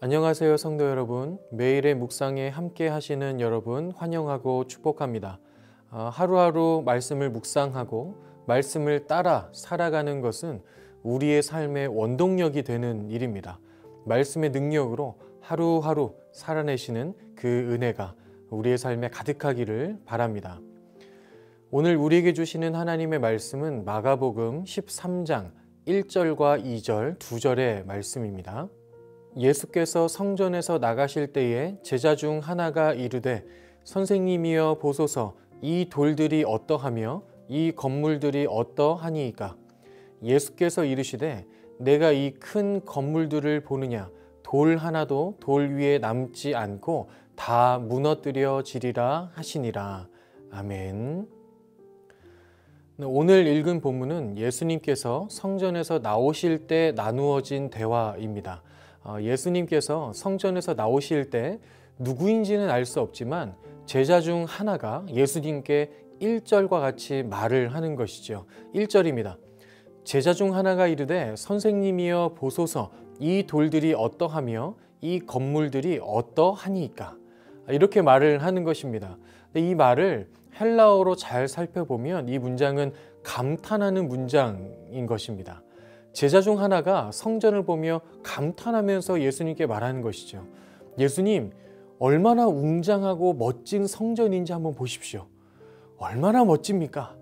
안녕하세요, 성도 여러분. 매일의 묵상에 함께 하시는 여러분 환영하고 축복합니다. 하루하루 말씀을 묵상하고 말씀을 따라 살아가는 것은 우리의 삶의 원동력이 되는 일입니다. 말씀의 능력으로 하루하루 살아내시는 그 은혜가 우리의 삶에 가득하기를 바랍니다. 오늘 우리에게 주시는 하나님의 말씀은 마가복음 13장 1절과 2절, 2절의 말씀입니다. 예수께서 성전에서 나가실 때에 제자 중 하나가 이르되 선생님이여 보소서 이 돌들이 어떠하며 이 건물들이 어떠하니이까. 예수께서 이르시되 내가 이 큰 건물들을 보느냐. 돌 하나도 돌 위에 남지 않고 다 무너뜨려지리라 하시니라. 아멘. 오늘 읽은 본문은 예수님께서 성전에서 나오실 때 나누어진 대화입니다. 예수님께서 성전에서 나오실 때 누구인지는 알 수 없지만 제자 중 하나가 예수님께 1절과 같이 말을 하는 것이죠. 1절입니다. 제자 중 하나가 이르되 선생님이여 보소서 이 돌들이 어떠하며 이 건물들이 어떠하니이까. 이렇게 말을 하는 것입니다. 근데 이 말을 헬라어로 잘 살펴보면 이 문장은 감탄하는 문장인 것입니다. 제자 중 하나가 성전을 보며 감탄하면서 예수님께 말하는 것이죠. 예수님, 얼마나 웅장하고 멋진 성전인지 한번 보십시오. 얼마나 멋집니까?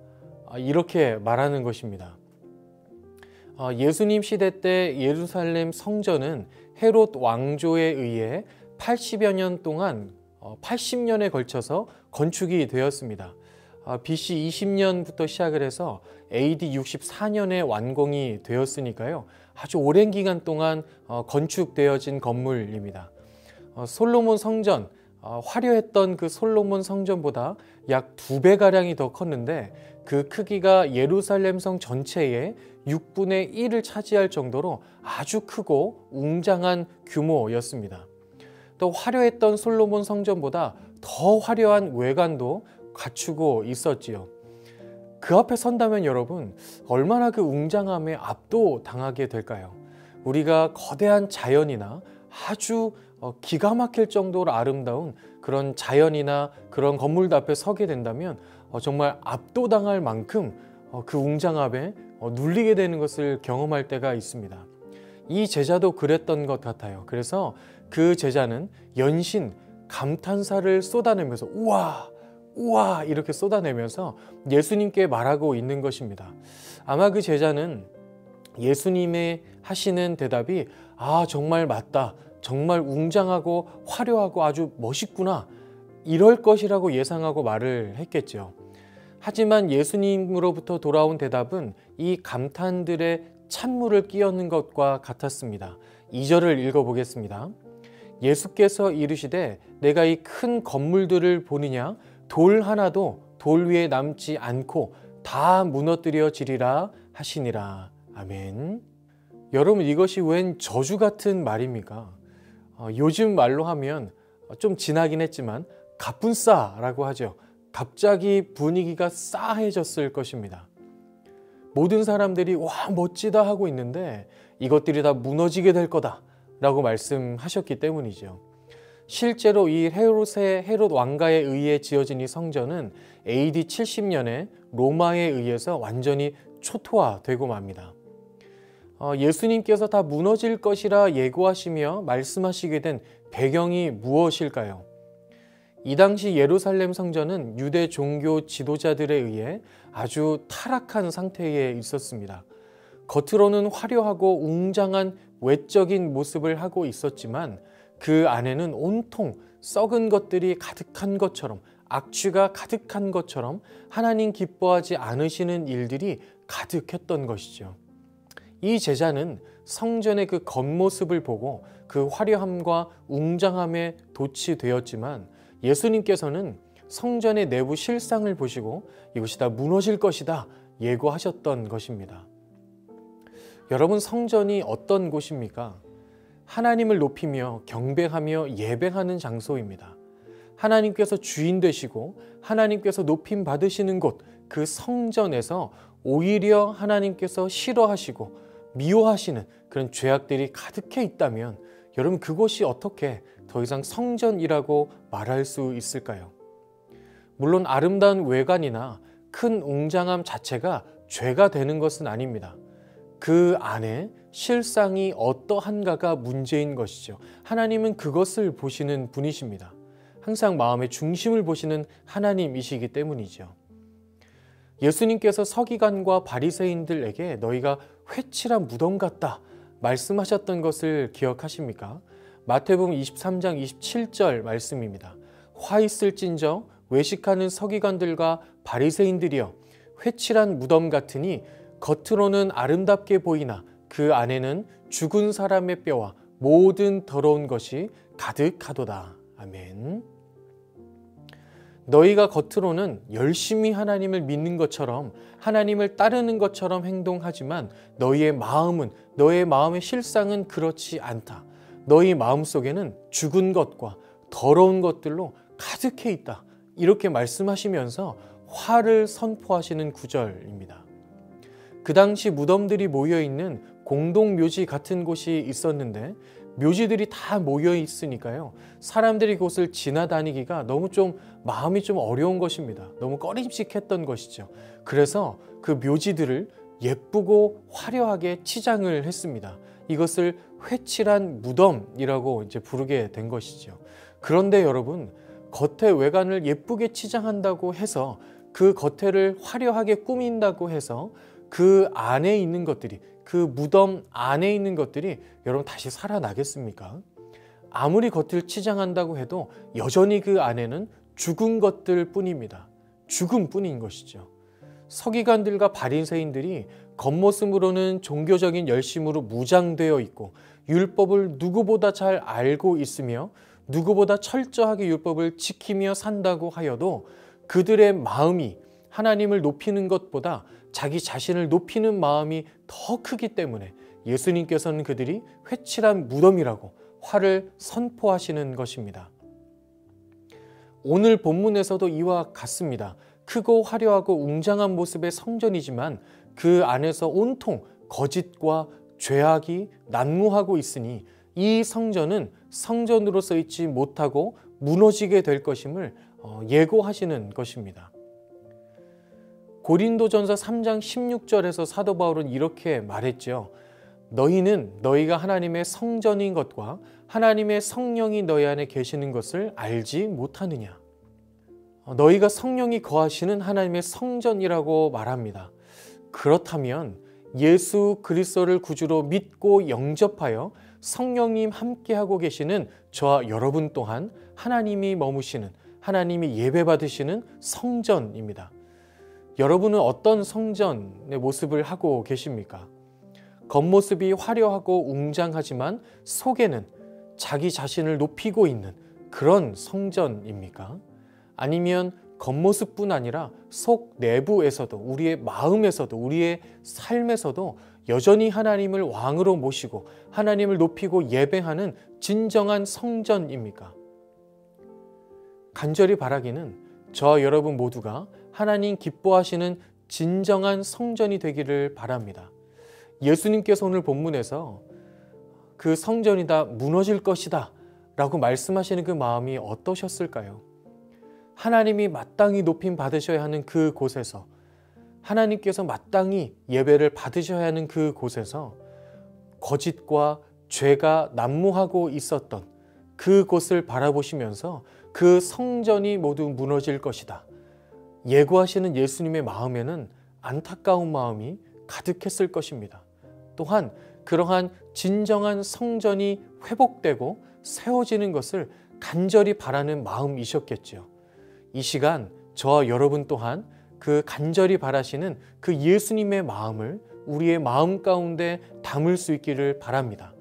이렇게 말하는 것입니다. 예수님 시대 때 예루살렘 성전은 헤롯 왕조에 의해 80여 년 동안 80년에 걸쳐서 건축이 되었습니다. BC 20년부터 시작을 해서 AD 64년에 완공이 되었으니까요. 아주 오랜 기간 동안 건축되어진 건물입니다. 솔로몬 성전, 화려했던 그 솔로몬 성전보다 약 2배가량이 더 컸는데 그 크기가 예루살렘 성 전체의 6분의 1을 차지할 정도로 아주 크고 웅장한 규모였습니다. 또 화려했던 솔로몬 성전보다 더 화려한 외관도 갖추고 있었지요. 그 앞에 선다면 여러분 얼마나 그 웅장함에 압도당하게 될까요? 우리가 거대한 자연이나 아주 기가 막힐 정도로 아름다운 그런 자연이나 그런 건물들 앞에 서게 된다면 정말 압도당할 만큼 그 웅장함에 눌리게 되는 것을 경험할 때가 있습니다. 이 제자도 그랬던 것 같아요. 그래서 그 제자는 연신 감탄사를 쏟아내면서 우와 우와 이렇게 쏟아내면서 예수님께 말하고 있는 것입니다. 아마 그 제자는 예수님의 하시는 대답이 정말 맞다. 정말 웅장하고 화려하고 아주 멋있구나. 이럴 것이라고 예상하고 말을 했겠죠. 하지만 예수님으로부터 돌아온 대답은 이 감탄들의 찬물을 끼얹는 것과 같았습니다. 2절을 읽어보겠습니다. 예수께서 이르시되 내가 이 큰 건물들을 보느냐. 돌 하나도 돌 위에 남지 않고 다 무너뜨려지리라 하시니라. 아멘. 여러분 이것이 웬 저주 같은 말입니까? 요즘 말로 하면 좀 지나긴 했지만 갑분싸라고 하죠. 갑자기 분위기가 싸해졌을 것입니다. 모든 사람들이 와 멋지다 하고 있는데 이것들이 다 무너지게 될 거다 라고 말씀하셨기 때문이죠. 실제로 이 헤롯 왕가에 의해 지어진 이 성전은 AD 70년에 로마에 의해서 완전히 초토화되고 맙니다. 예수님께서 다 무너질 것이라 예고하시며 말씀하시게 된 배경이 무엇일까요? 이 당시 예루살렘 성전은 유대 종교 지도자들에 의해 아주 타락한 상태에 있었습니다. 겉으로는 화려하고 웅장한 외적인 모습을 하고 있었지만 그 안에는 온통 썩은 것들이 가득한 것처럼 악취가 가득한 것처럼 하나님 기뻐하지 않으시는 일들이 가득했던 것이죠. 이 제자는 성전의 그 겉모습을 보고 그 화려함과 웅장함에 도취되었지만 예수님께서는 성전의 내부 실상을 보시고 이것이 다 무너질 것이다 예고하셨던 것입니다. 여러분 성전이 어떤 곳입니까? 하나님을 높이며 경배하며 예배하는 장소입니다. 하나님께서 주인 되시고 하나님께서 높임 받으시는 곳, 그 성전에서 오히려 하나님께서 싫어하시고 미워하시는 그런 죄악들이 가득해 있다면 여러분 그것이 어떻게 더 이상 성전이라고 말할 수 있을까요? 물론 아름다운 외관이나 큰 웅장함 자체가 죄가 되는 것은 아닙니다. 그 안에 실상이 어떠한가가 문제인 것이죠. 하나님은 그것을 보시는 분이십니다. 항상 마음의 중심을 보시는 하나님이시기 때문이죠. 예수님께서 서기관과 바리새인들에게 너희가 회칠한 무덤 같다 말씀하셨던 것을 기억하십니까? 마태복음 23장 27절 말씀입니다. 화 있을진저 외식하는 서기관들과 바리새인들이여 회칠한 무덤 같으니 겉으로는 아름답게 보이나 그 안에는 죽은 사람의 뼈와 모든 더러운 것이 가득하도다. 아멘. 너희가 겉으로는 열심히 하나님을 믿는 것처럼 하나님을 따르는 것처럼 행동하지만 너희의 마음의 실상은 그렇지 않다. 너희 마음속에는 죽은 것과 더러운 것들로 가득해 있다. 이렇게 말씀하시면서 화를 선포하시는 구절입니다. 그 당시 무덤들이 모여있는 공동묘지 같은 곳이 있었는데 묘지들이 다 모여 있으니까요. 사람들이 그곳을 지나다니기가 너무 마음이 어려운 것입니다. 너무 꺼림칙했던 것이죠. 그래서 그 묘지들을 예쁘고 화려하게 치장을 했습니다. 이것을 회칠한 무덤이라고 이제 부르게 된 것이죠. 그런데 여러분, 겉의 외관을 예쁘게 치장한다고 해서 그 겉에를 화려하게 꾸민다고 해서 그 안에 있는 것들이, 그 무덤 안에 있는 것들이 여러분 다시 살아나겠습니까? 아무리 겉을 치장한다고 해도 여전히 그 안에는 죽은 것들 뿐입니다. 죽음 뿐인 것이죠. 서기관들과 바리새인들이 겉모습으로는 종교적인 열심으로 무장되어 있고 율법을 누구보다 잘 알고 있으며 누구보다 철저하게 율법을 지키며 산다고 하여도 그들의 마음이 하나님을 높이는 것보다 자기 자신을 높이는 마음이 더 크기 때문에 예수님께서는 그들이 회칠한 무덤이라고 화를 선포하시는 것입니다. 오늘 본문에서도 이와 같습니다. 크고 화려하고 웅장한 모습의 성전이지만 그 안에서 온통 거짓과 죄악이 난무하고 있으니 이 성전은 성전으로서 있지 못하고 무너지게 될 것임을 예고하시는 것입니다. 고린도전서 3장 16절에서 사도 바울은 이렇게 말했죠. 너희는 너희가 하나님의 성전인 것과 하나님의 성령이 너희 안에 계시는 것을 알지 못하느냐. 너희가 성령이 거하시는 하나님의 성전이라고 말합니다. 그렇다면 예수 그리스도를 구주로 믿고 영접하여 성령님 함께하고 계시는 저와 여러분 또한 하나님이 머무시는, 하나님이 예배받으시는 성전입니다. 여러분은 어떤 성전의 모습을 하고 계십니까? 겉모습이 화려하고 웅장하지만 속에는 자기 자신을 높이고 있는 그런 성전입니까? 아니면 겉모습뿐 아니라 속 내부에서도, 우리의 마음에서도, 우리의 삶에서도 여전히 하나님을 왕으로 모시고 하나님을 높이고 예배하는 진정한 성전입니까? 간절히 바라기는 저와 여러분 모두가 하나님 기뻐하시는 진정한 성전이 되기를 바랍니다. 예수님께서 오늘 본문에서 그 성전이 다 무너질 것이다 라고 말씀하시는 그 마음이 어떠셨을까요? 하나님이 마땅히 높임 받으셔야 하는 그 곳에서, 하나님께서 마땅히 예배를 받으셔야 하는 그 곳에서 거짓과 죄가 난무하고 있었던 그곳을 바라보시면서 그 성전이 모두 무너질 것이다 예고하시는 예수님의 마음에는 안타까운 마음이 가득했을 것입니다. 또한 그러한 진정한 성전이 회복되고 세워지는 것을 간절히 바라는 마음이셨겠죠. 이 시간 저와 여러분 또한 그 간절히 바라시는 그 예수님의 마음을 우리의 마음 가운데 담을 수 있기를 바랍니다.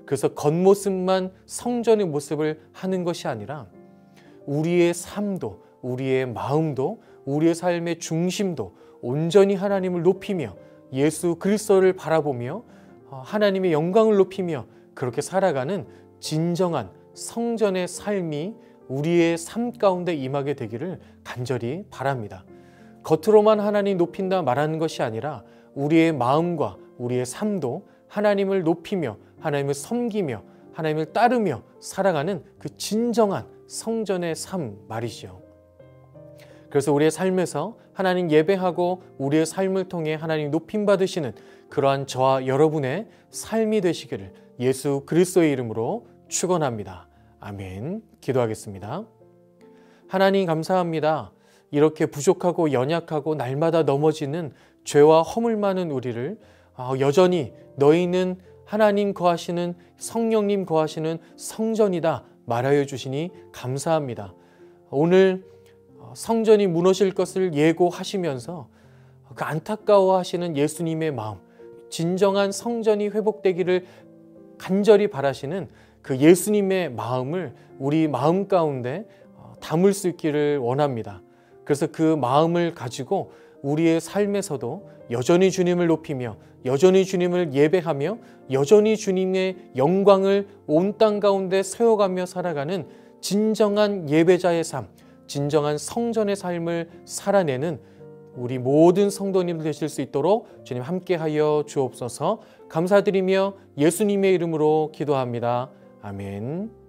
그래서 겉모습만 성전의 모습을 하는 것이 아니라 우리의 삶도, 우리의 마음도, 우리의 삶의 중심도 온전히 하나님을 높이며 예수 그리스도를 바라보며 하나님의 영광을 높이며 그렇게 살아가는 진정한 성전의 삶이 우리의 삶 가운데 임하게 되기를 간절히 바랍니다. 겉으로만 하나님 높인다 말하는 것이 아니라 우리의 마음과 우리의 삶도 하나님을 높이며 하나님을 섬기며 하나님을 따르며 살아가는 그 진정한 성전의 삶 말이죠. 그래서 우리의 삶에서 하나님 예배하고 우리의 삶을 통해 하나님 높임 받으시는 그러한 저와 여러분의 삶이 되시기를 예수 그리스도의 이름으로 축원합니다. 아멘. 기도하겠습니다. 하나님 감사합니다. 이렇게 부족하고 연약하고 날마다 넘어지는 죄와 허물 많은 우리를 여전히 너희는 하나님 거하시는 성령님 거하시는 성전이다 말하여 주시니 감사합니다. 오늘 성전이 무너질 것을 예고하시면서 그 안타까워하시는 예수님의 마음, 진정한 성전이 회복되기를 간절히 바라시는 그 예수님의 마음을 우리 마음 가운데 담을 수 있기를 원합니다. 그래서 그 마음을 가지고 우리의 삶에서도 여전히 주님을 높이며 여전히 주님을 예배하며 여전히 주님의 영광을 온 땅 가운데 세워가며 살아가는 진정한 예배자의 삶, 진정한 성전의 삶을 살아내는 우리 모든 성도님들 되실 수 있도록 주님 함께하여 주옵소서. 감사드리며 예수님의 이름으로 기도합니다. 아멘.